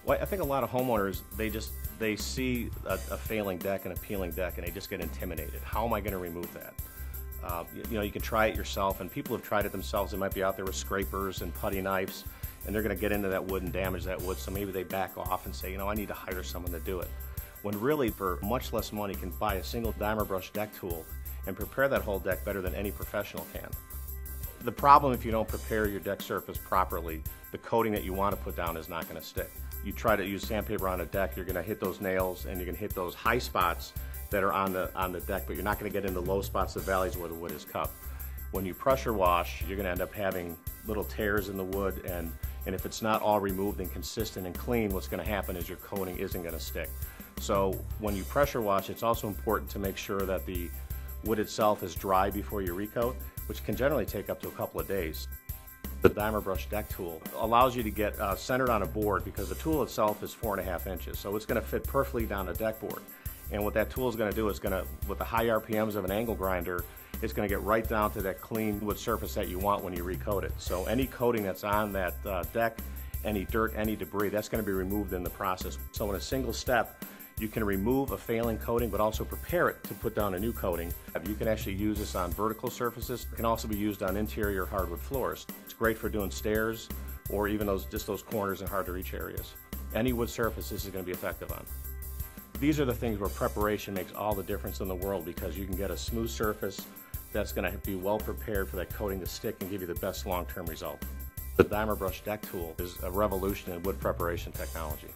Well, I think a lot of homeowners, they see a failing deck and a peeling deck and they just get intimidated. How am I going to remove that? You can try it yourself, and people have tried it themselves. They might be out there with scrapers and putty knives, and they're going to get into that wood and damage that wood, so maybe they back off and say, I need to hire someone to do it. When really, for much less money, you can buy a single Diamabrush deck tool and prepare that whole deck better than any professional can. The problem, if you don't prepare your deck surface properly, the coating that you want to put down is not going to stick. You try to use sandpaper on a deck, you're going to hit those nails and you're going to hit those high spots that are on the deck, but you're not going to get into low spots, the valleys where the wood is cupped. When you pressure wash, you're going to end up having little tears in the wood, and if it's not all removed and consistent and clean, what's going to happen is your coating isn't going to stick. So when you pressure wash, it's also important to make sure that the wood itself is dry before you recoat, which can generally take up to a couple of days. The Diamabrush deck tool allows you to get centered on a board, because the tool itself is 4.5 inches, so it's going to fit perfectly down a deck board. And what that tool is going to do is with the high RPMs of an angle grinder, it's going to get right down to that clean wood surface that you want when you recoat it. So any coating that's on that deck, any dirt, any debris, that's going to be removed in the process. So in a single step, you can remove a failing coating, but also prepare it to put down a new coating. You can actually use this on vertical surfaces. It can also be used on interior hardwood floors. It's great for doing stairs or even just those corners and hard to reach areas. Any wood surface this is going to be effective on. These are the things where preparation makes all the difference in the world, because you can get a smooth surface that's going to be well prepared for that coating to stick and give you the best long-term result. The Diamabrush deck tool is a revolution in wood preparation technology.